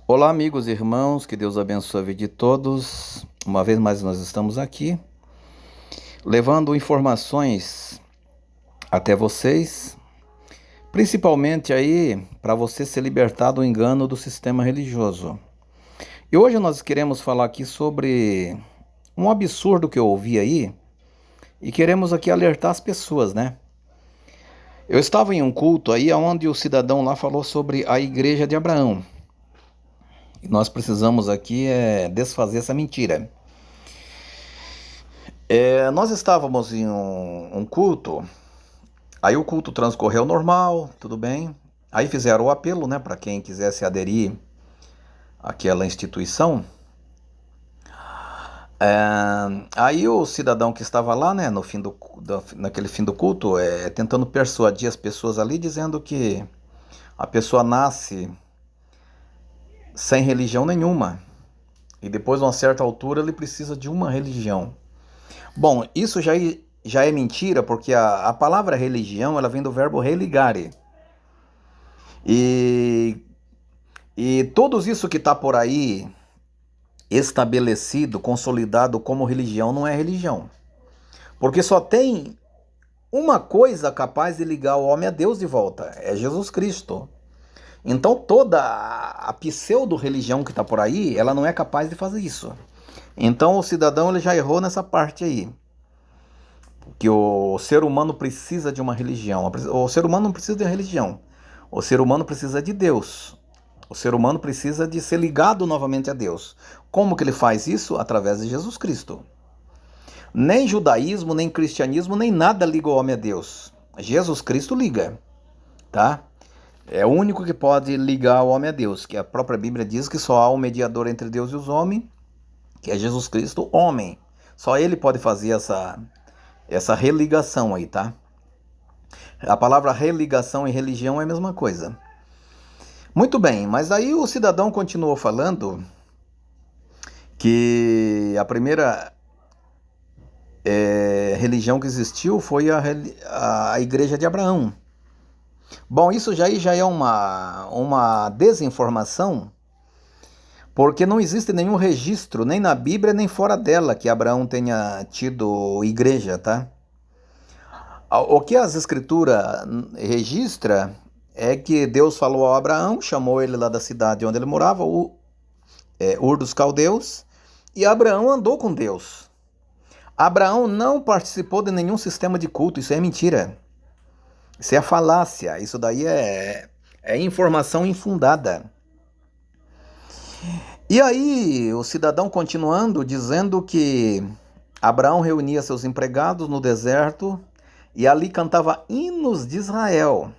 Olá, amigos e irmãos, que Deus abençoe a vida de todos. Uma vez mais nós estamos aqui, levando informações até vocês, principalmente aí para você se libertar do engano do sistema religioso. E hoje nós queremos falar aqui sobre um absurdo que eu ouvi aí e queremos aqui alertar as pessoas, né? Eu estava em um culto aí onde o cidadão lá falou sobre a igreja de Abraão. E nós precisamos aqui desfazer essa mentira. Nós estávamos em um culto, aí o culto transcorreu normal, tudo bem. Aí fizeram o apelo, né, para quem quisesse aderir àquela instituição. Aí o cidadão que estava lá, né, no fim naquele fim do culto, tentando persuadir as pessoas ali, dizendo que a pessoa nasce sem religião nenhuma. E depois de uma certa altura ele precisa de uma religião. Bom, isso já é mentira, porque a palavra religião ela vem do verbo religare. E, e todos isso que está por aí estabelecido, consolidado como religião, não é religião. Porque só tem uma coisa capaz de ligar o homem a Deus de volta, é Jesus Cristo. Então toda a pseudo-religião que está por aí, ela não é capaz de fazer isso. Então o cidadão ele já errou nessa parte aí. Que o ser humano precisa de uma religião. O ser humano não precisa de uma religião. O ser humano precisa de Deus. O ser humano precisa de ser ligado novamente a Deus. Como que ele faz isso? Através de Jesus Cristo. Nem judaísmo, nem cristianismo, nem nada liga o homem a Deus. Jesus Cristo liga, tá? É o único que pode ligar o homem a Deus, que a própria Bíblia diz que só há um mediador entre Deus e os homens, que é Jesus Cristo, homem. Só ele pode fazer essa religação aí, tá? A palavra religação e religião é a mesma coisa. Muito bem, mas aí o cidadão continuou falando que a primeira religião que existiu foi a igreja de Abraão. Bom, isso já é uma desinformação, porque não existe nenhum registro, nem na Bíblia, nem fora dela, que Abraão tenha tido igreja, tá? O que as escrituras registra é que Deus falou a Abraão, chamou ele lá da cidade onde ele morava, Ur dos Caldeus, e Abraão andou com Deus. Abraão não participou de nenhum sistema de culto, isso é mentira. Isso é falácia, isso daí é informação infundada. E aí, o cidadão continuando, dizendo que Abraão reunia seus empregados no deserto e ali cantava hinos de Israel.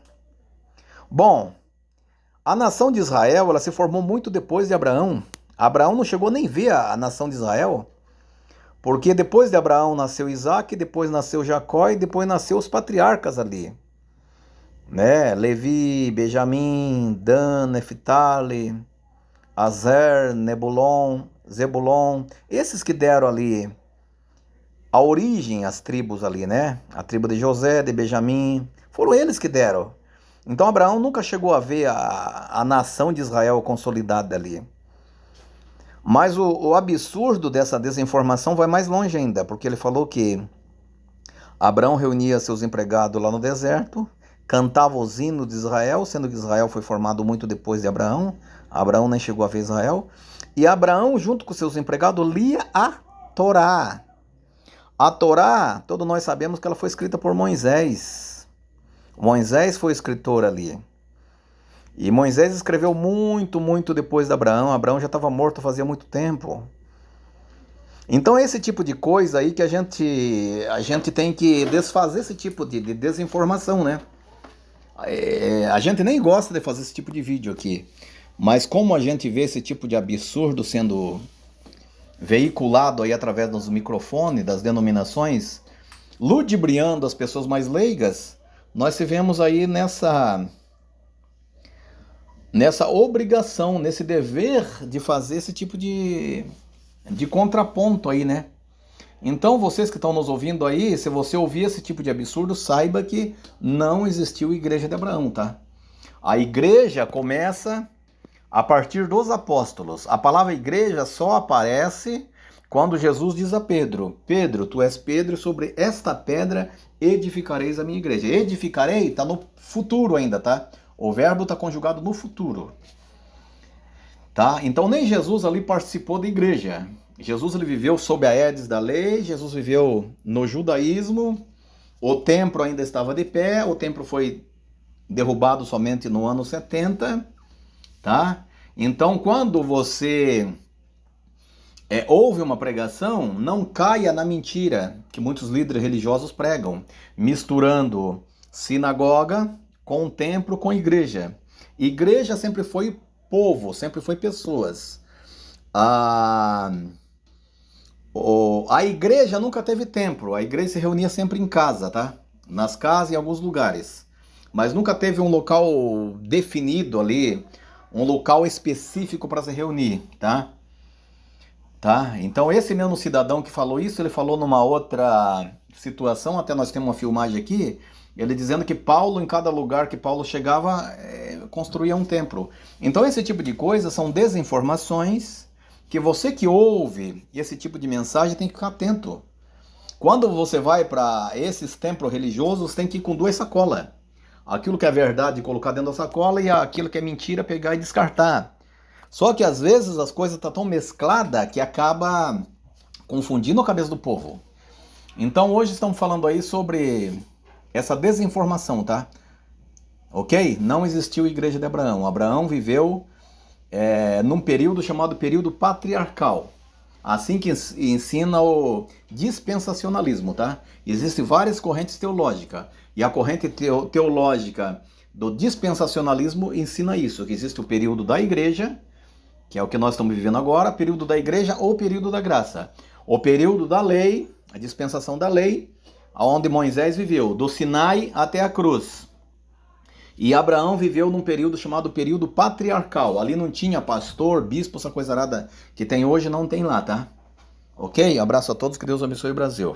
Bom, a nação de Israel ela se formou muito depois de Abraão. Abraão não chegou nem a ver a nação de Israel, porque depois de Abraão nasceu Isaac, depois nasceu Jacó e depois nasceu os patriarcas ali. Né? Levi, Benjamim, Dan, Neftali, Azer, Zebulon, esses que deram ali a origem às tribos ali, né? A tribo de José, de Benjamim, foram eles que deram. Então Abraão nunca chegou a ver a nação de Israel consolidada ali. Mas o absurdo dessa desinformação vai mais longe ainda, porque ele falou que Abraão reunia seus empregados lá no deserto, cantava os hinos de Israel, sendo que Israel foi formado muito depois de Abraão. Abraão nem chegou a ver Israel. E Abraão, junto com seus empregados, lia a Torá. A Torá, todos nós sabemos que ela foi escrita por Moisés. Moisés foi escritor ali. E Moisés escreveu muito, muito depois de Abraão. Abraão já estava morto fazia muito tempo. Então é esse tipo de coisa aí que a gente tem que desfazer esse tipo de desinformação, né? A gente nem gosta de fazer esse tipo de vídeo aqui. Mas como a gente vê esse tipo de absurdo sendo veiculado aí através dos microfones, das denominações, ludibriando as pessoas mais leigas, nós se vemos aí nessa obrigação, nesse dever de fazer esse tipo de contraponto aí, né? Então, vocês que estão nos ouvindo aí, se você ouvir esse tipo de absurdo, saiba que não existiu igreja de Abraão, tá? A igreja começa a partir dos apóstolos. A palavra igreja só aparece quando Jesus diz a Pedro: Pedro, tu és Pedro, e sobre esta pedra edificareis a minha igreja. Edificarei está no futuro ainda, tá? O verbo está conjugado no futuro. Tá? Então nem Jesus ali participou da igreja. Jesus ele viveu sob a édes da lei, Jesus viveu no judaísmo, o templo ainda estava de pé, o templo foi derrubado somente no ano 70, tá? Então quando você ouve uma pregação, não caia na mentira que muitos líderes religiosos pregam, misturando sinagoga com templo com igreja. Igreja sempre foi povo, sempre foi pessoas. A igreja nunca teve templo, a igreja se reunia sempre em casa, tá? Nas casas e em alguns lugares. Mas nunca teve um local definido ali, um local específico para se reunir, tá? Então esse mesmo cidadão que falou isso, ele falou numa outra situação, até nós temos uma filmagem aqui, ele dizendo que Paulo, em cada lugar que Paulo chegava, construía um templo. Então esse tipo de coisa são desinformações que você que ouve esse tipo de mensagem tem que ficar atento. Quando você vai para esses templos religiosos, tem que ir com duas sacolas. Aquilo que é verdade colocar dentro da sacola e aquilo que é mentira pegar e descartar. Só que às vezes as coisas estão tão mescladas que acaba confundindo a cabeça do povo. Então hoje estamos falando aí sobre essa desinformação, tá? Ok? Não existiu igreja de Abraão. Abraão viveu num período chamado período patriarcal. Assim que ensina o dispensacionalismo, tá? Existem várias correntes teológicas. E a corrente teológica do dispensacionalismo ensina isso, que existe o período da igreja, que é o que nós estamos vivendo agora, período da igreja ou período da graça. O período da lei, a dispensação da lei, onde Moisés viveu, do Sinai até a cruz. E Abraão viveu num período chamado período patriarcal. Ali não tinha pastor, bispo, essa coisa arada que tem hoje, não tem lá, tá? Ok? Abraço a todos, que Deus abençoe o Brasil.